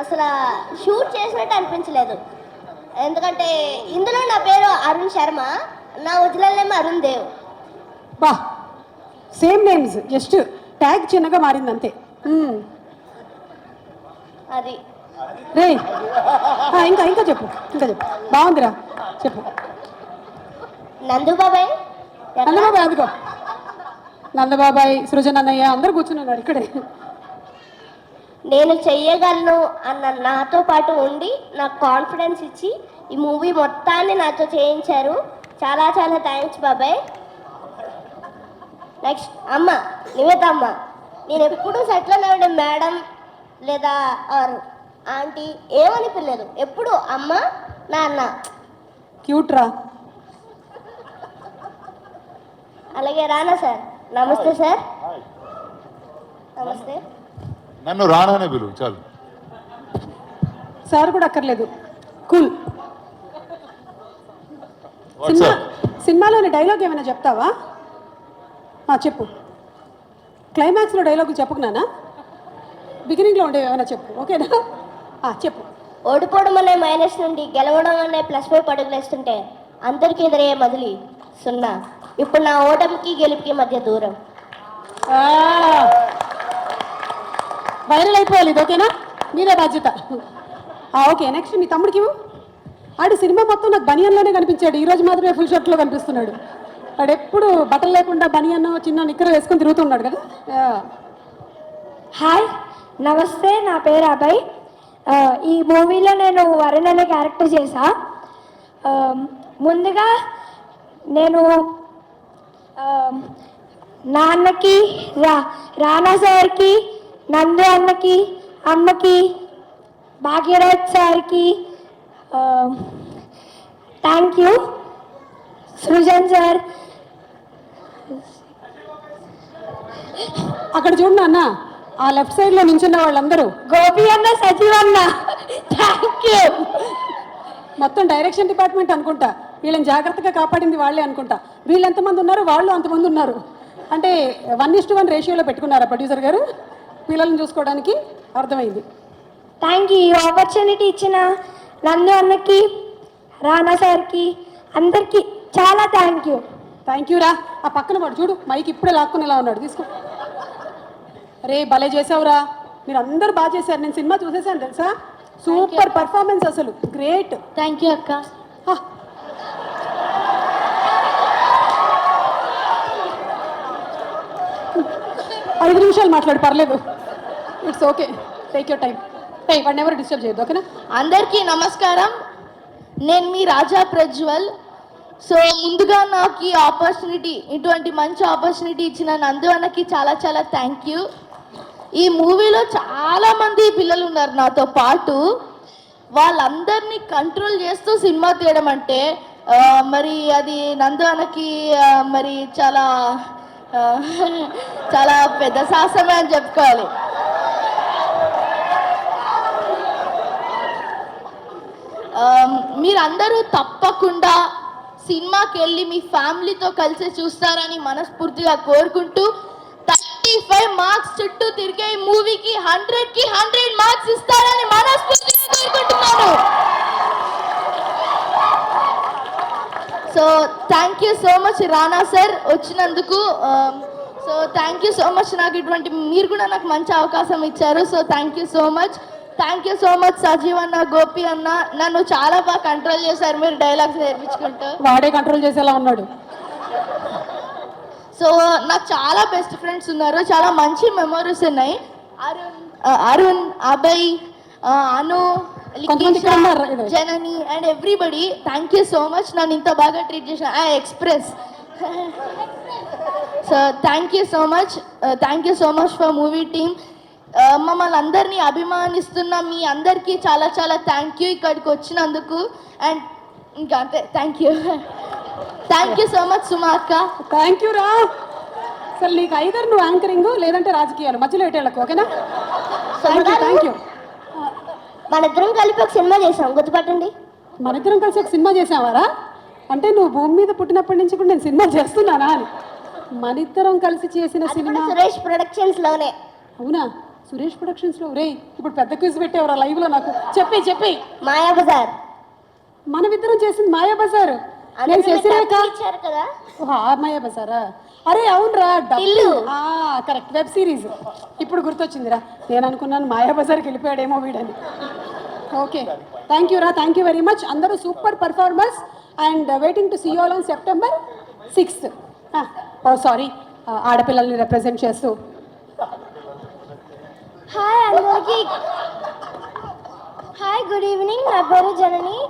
అసలు షూట్ చేసినట్టు అనిపించలేదు. ఎందుకంటే ఇందులో నా పేరు అరుణ్ శర్మ, నా ఒరిజినల్ నేమ్ అరుణ్ దేవ్. బా, సేమ్ నేమ్స్, జస్ట్ ట్యాగ్ చిన్నగా మారింది అంతే. అది రే, ఇంకా ఇంకా చెప్పు, ఇంకా చెప్పు. బాగుందిరా, చెప్పు. నందుబాబాయ్. నందబాబాయ్, అదిగో నందబాబాయ్, సృజన్ అన్నయ్య అందరు కూర్చున్నారు ఇక్కడే. నేను చెయ్యగలను అన్న నాతో పాటు ఉండి నాకు కాన్ఫిడెన్స్ ఇచ్చి ఈ మూవీ మొత్తాన్ని నాతో చేయించారు. చాలా చాలా థ్యాంక్స్ బాబాయ్. నెక్స్ట్ అమ్మ, నివేత అమ్మ. నేను ఎప్పుడూ సెటిల్ అవ్వడే మేడం లేదా ఆంటీ ఏమని పిల్లలు, ఎప్పుడు అమ్మ నాన్న. క్యూట్ రా. అలాగే రానా సార్, నమస్తే సార్. నమస్తే. నన్ను రానానే పిలువు చాలు. సార్ కూడా అక్కర్లేదు, కూల్. సినిమాలోని డైలాగ్ ఏమైనా చెప్తావా? చెప్పు. క్లైమాక్స్లో డైలాగులు చెప్పుకున్నానా? బిగినింగ్లో ఉండేవి ఏమైనా చెప్పు, ఓకేనా? చెప్పు. ఓడిపోవడం అనే మైనస్ నుండి గెలవడం అనే ప్లస్ వైపు అడుగులేస్తుంటే అందరికీ ఎదురయ్యే మొదలి 0. ఇప్పుడు నా ఓటమికి గెలుపుకి మధ్య దూరం. వైరల్ అయిపోవాలి ఇది, ఓకేనా? మీరే బాధ్యత. ఓకే, నెక్స్ట్ మీ తమ్ముడికి ఆడు సినిమా మొత్తం నాకు బనియన్లోనే కనిపించాడు. ఈరోజు మాత్రమే ఫుల్ షర్ట్లో కనిపిస్తున్నాడు. వాడు ఎప్పుడు బట్టలు లేకుండా బనియన్ చిన్న నిక్కర వేసుకొని తిరుగుతున్నాడు కదా. హాయ్, నమస్తే. నా పేరు అభయ్. ఈ మూవీలో నేను వరుణ్ అనే క్యారెక్టర్ చేశా. ముందుగా నేను నాన్నకి, రానా సార్కి, నందు అన్నకి, అమ్మకి, భాగ్యరాజ్ సార్కి థ్యాంక్ యూ. సృజన్ సార్. అక్కడ చూడండి అన్న, ఆ లెఫ్ట్ సైడ్లో నించున్న వాళ్ళందరూ గోపి అన్న, సజీవ్ అన్న, థ్యాంక్ యూ. మొత్తం డైరెక్షన్ డిపార్ట్మెంట్ అనుకుంటా. వీళ్ళని జాగ్రత్తగా కాపాడింది వాళ్ళే అనుకుంటా. వీళ్ళు ఎంతమంది ఉన్నారు, వాళ్ళు అంతమంది ఉన్నారు. అంటే 1:1 రేషియోలో పెట్టుకున్నారా ప్రొడ్యూసర్ గారు పిల్లల్ని చూసుకోవడానికి? అర్థమైంది. Thank you. ఈ ఆపర్చునిటీ ఇచ్చిన నందు అన్నకి, రానా సార్కి, అందరికీ చాలా థ్యాంక్ యూ. థ్యాంక్ యూ రా. ఆ పక్కన వాడు చూడు, మైక్ ఇప్పుడే లాక్కునేలా ఉన్నాడు, తీసుకో. రే, భలే చేసావురా. మీరు అందరూ బాగా చేశారు. నేను సినిమా చూసేసాను తెలుసా. సూపర్ పర్ఫార్మెన్స్, అసలు గ్రేట్. థ్యాంక్ యూ అక్క. 5 నిమిషాలు మాట్లాడు, పర్లేదు. It's okay, take your time. వాడిని ఎవరు డిస్టర్బ్ చేయొద్దు, ఓకేనా? అందరికీ నమస్కారం. నేను మీ రాజా ప్రజ్వల్. సో ముందుగా నాకు ఈ ఆపర్చునిటీ, ఇటువంటి మంచి ఆపర్చునిటీ ఇచ్చిన నందు అన్నకి చాలా చాలా థ్యాంక్ యూ. ఈ మూవీలో చాలామంది పిల్లలు ఉన్నారు నాతో పాటు. వాళ్ళందరినీ కంట్రోల్ చేస్తూ సినిమా తీయడం అంటే మరి అది నందు అన్నకి మరి చాలా చాలా పెద్ద సాహసమే అని చెప్పుకోవాలి. మీరందరూ తప్పకుండా సినిమాకి వెళ్ళి మీ ఫ్యామిలీతో కలిసి చూస్తారని మనస్ఫూర్తిగా కోరుకుంటూ 35 మార్క్స్ చుట్టూ తిరిగే ఈ మూవీకి 100కి 100 మార్క్స్ ఇస్తారని మనస్ఫూర్తిగా కోరుకుంటున్నాను. So thank you so much Rana sir వచ్చినందుకు. So thank you so much. నాకు ఇటువంటి మీరు కూడా నాకు మంచి అవకాశం ఇచ్చారు. So thank you so much. Thank you so much Sajeev అన్న, గోపి అన్న. నన్ను చాలా బాగా కంట్రోల్ చేశారు మీరు డైలాగ్స్ నేర్పించుకుంటూ. వాడే కంట్రోల్ చేసేలా ఉన్నాడు. సో నాకు చాలా బెస్ట్ ఫ్రెండ్స్ ఉన్నారు, చాలా మంచి మెమరీస్ ఉన్నాయి. Arun, Abhay, Anu, Janani and everybody. Thank you so much. నన్ను ఇంత బాగా ట్రీట్ చేసిన express. So thank you so much. Thank you so much for movie team. మమ్మల్ని అందరినీ అభిమానిస్తున్న మీ అందరికీ చాలా చాలా థ్యాంక్ యూ ఇక్కడికి వచ్చినందుకు. అండ్ ఇంకా అంతే, thank you. Thank you so much Suma అక్క. థ్యాంక్ యూ రా. అసలు నీకు ఐదర్ నువ్వు యాంకరింగ్ లేదంటే రాజకీయాలు, మధ్యలో ఎటేళ్ళకు, ఓకేనా? Thank you. మన ఇద్దరం కలిపి ఒక సినిమా చేసాం, గుర్తుపట్టండి. మన ఇద్దరం కలిసి ఒక సినిమా చేసావారా? అంటే నువ్వు భూమి మీద పుట్టినప్పటి నుంచి కూడా నేను సినిమా చేస్తున్నానా అని. మన ఇద్దరం కలిసి చేసిన సినిమా సురేష్ ప్రొడక్షన్స్ లోనే. అవునా? సురేష్ ప్రొడక్షన్స్లో రే ఇప్పుడు పెద్ద క్విజ్ పెట్టేవరా లైవ్లో నాకు చెప్పి మాయాబజార్ మనమిద్దరం చేసింది మాయాబజార్ నేను చేసినాక ఇచ్చారు కదా. ఓహో, ఆ మాయాబజారా? అరే అవునరా, ఇల్లు. Correct, web series. ఇప్పుడు గుర్తొచ్చిందిరా, నేను అనుకున్నాను మాయాబజార్కి వెళ్ళిపోయాడేమో వీడని. ఓకే, థ్యాంక్ యూ రా, థ్యాంక్ యూ వెరీ మచ్. అందరూ super performers and waiting to see all on September 6th. Oh sorry, ఆడపిల్లల్ని రిప్రజెంట్ చేస్తూ. హాయ్ అందరికీ. Hi, good evening. నా పేరు Janani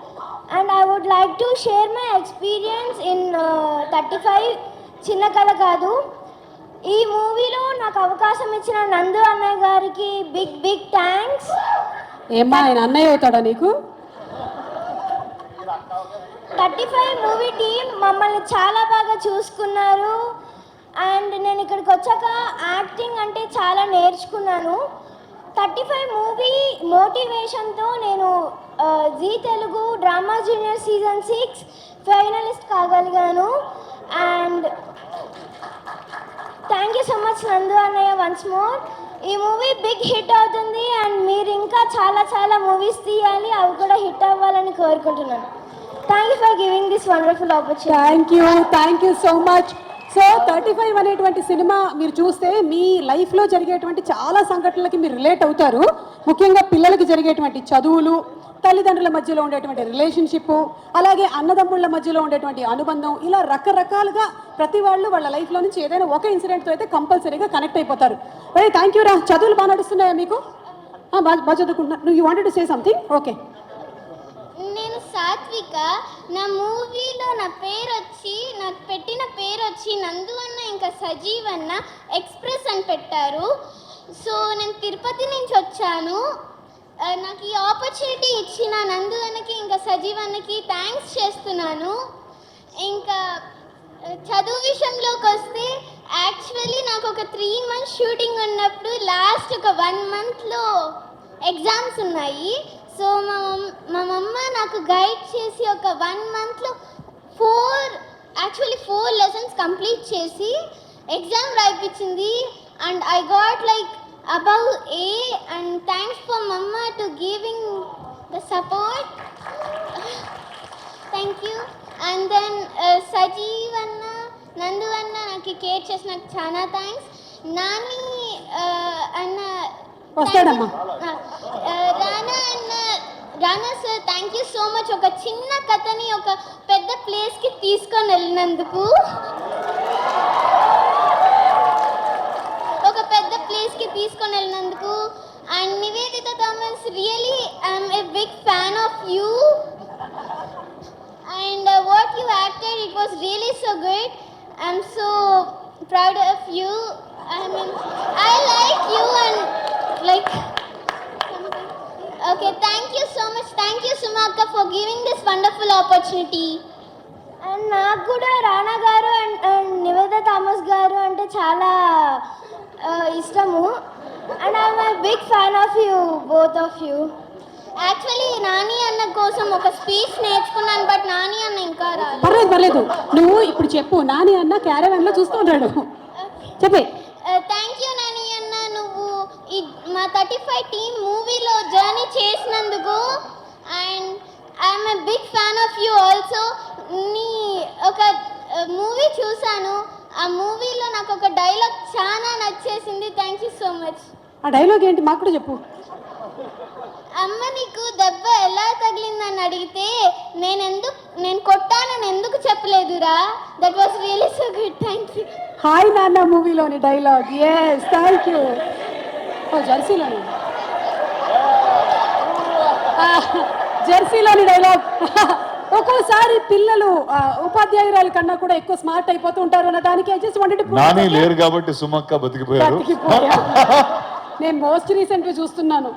and I would like to share my experience in 35 Chinna కథ కాదు. ఈ మూవీలో నాకు అవకాశం ఇచ్చిన నందు అన్నయ్య గారికి బిగ్ బిగ్ థ్యాంక్స్. ఏమ్మా, ఆయన అన్నయ్య అవుతాడా నీకు? 35 మూవీ టీం మమ్మల్ని చాలా బాగా చూసుకున్నారు అండ్ నేను ఇక్కడికి వచ్చాక యాక్టింగ్ అంటే చాలా నేర్చుకున్నాను. 35 మూవీ మోటివేషన్తో నేను Zee Telugu drama junior season 6 finalist కాగలిగాను and thank you so much Nandu అన్నయ్య వన్స్ మోర్. ఈ మూవీ బిగ్ హిట్ అవుతుంది అండ్ మీరు ఇంకా చాలా చాలా మూవీస్ తీయాలి, అవి కూడా హిట్ అవ్వాలని కోరుకుంటున్నాను. Thank you for giving this wonderful opportunity. Thank you so much. So 35 అనేటువంటి సినిమా మీరు చూస్తే మీ లైఫ్లో జరిగేటువంటి చాలా సంఘటనలకి మీరు రిలేట్ అవుతారు. ముఖ్యంగా పిల్లలకి జరిగేటువంటి చదువులు, తల్లిదండ్రుల మధ్యలో ఉండేటువంటి రిలేషన్షిప్, అలాగే అన్నదమ్ముళ్ళ మధ్యలో ఉండేటువంటి అనుబంధం, ఇలా రకరకాలుగా ప్రతి వాళ్ళు వాళ్ళ లైఫ్లో నుంచి ఏదైనా ఒక ఇన్సిడెంట్తో అయితే కంపల్సరీగా కనెక్ట్ అయిపోతారు. వెరీ థ్యాంక్ యూ రా. చదువులు బాగా నడుస్తున్నాయా మీకు? బాగా చదువుకుంటున్నా. You wanted to say something? Okay. నేను సాత్విక. నా మూవీలో నా పేరు వచ్చి, నాకు పెట్టిన పేరు వచ్చి నందు అన్న ఇంకా సజీవ్ అన్న ఎక్స్ప్రెస్ అని పెట్టారు. సో నేను తిరుపతి నుంచి వచ్చాను. నాకు ఈ ఆపర్చునిటీ ఇచ్చిన నందు అన్నకి ఇంకా సజీవ్ అన్నకి థ్యాంక్స్ చేస్తున్నాను. ఇంకా చదువు విషయంలోకి వస్తే యాక్చువల్లీ నాకు ఒక 3 months షూటింగ్ ఉన్నప్పుడు లాస్ట్ ఒక 1 monthలో ఎగ్జామ్స్ ఉన్నాయి. సో మా మమ్మ నాకు గైడ్ చేసి ఒక 1 monthలో 4 లెసన్స్ కంప్లీట్ చేసి ఎగ్జామ్ రాయిపించింది and I got like above A and thanks for mumma to giving the support. Thank you. And then Sajeev అన్న, నందు అన్న నాకు కేర్ చేసి నాకు చాలా థ్యాంక్స్. నాని అన్న వస్తాడమ్మా. Rana sir thank you so much. ఒక చిన్న కథని ఒక పెద్ద ప్లేస్కి తీసుకొని వెళ్ళినందుకు, and Nivedita Thomas, really I'm a big fan of you and what you acted, it was really so good. I'm so proud of you. I mean, I like you and like. Okay, thank you so much. Thank you, Sumaka, for giving this wonderful opportunity. And నాకు కూడా రానా గారు and Niveda Thomas గారు అంటే చాలా ఇష్టము and I'm a big fan of you, both of you. Actually Nani అన్న కోసం ఒక స్పీచ్ నేర్చుకున్నాను, బట్ నాని అన్న ఇంకా రాలేదు. పర్లేదు నువ్వు ఇప్పుడు చెప్పు. నాని అన్న క్యారవాన్లో చూస్తూ ఉన్నాడు, చెప్పే. థ్యాంక్ యూ నాని అన్న, నువ్వు ఈ మా 35 టీమ్ మూవీలో జర్నీ చేసినందుకు and I'm a big fan of you also. నీ ఒక మూవీ చూశాను, ఆ మూవీలో నాకు ఒక డైలాగ్ చాలా నచ్చేసింది. Thank you so much. ఆ డైలాగ్ ఏంటి మాకు కూడా చెప్పు. అమ్మ నీకు దెబ్బ ఎలా తగిలిందని అడిగితే నేను కొట్టానని ఎందుకు చెప్పలేదురా. That was really so good. Thank you. Hi Nanna మూవీలోని డైలాగ్. Yes, thank you. జెర్సీలోని డైలాగ్. ఒక్కోసారి పిల్లలు ఉపాధ్యాయురాల కన్నా కూడా ఎక్కువ స్మార్ట్ అయిపోతూ ఉంటారు అన్న దానికి I just wanted to prove Nani that. లేరు కాబట్టి సుమక్క బతికిపోయారు. నేను మోస్ట్ రీసెంట్గా చూస్తున్నాను.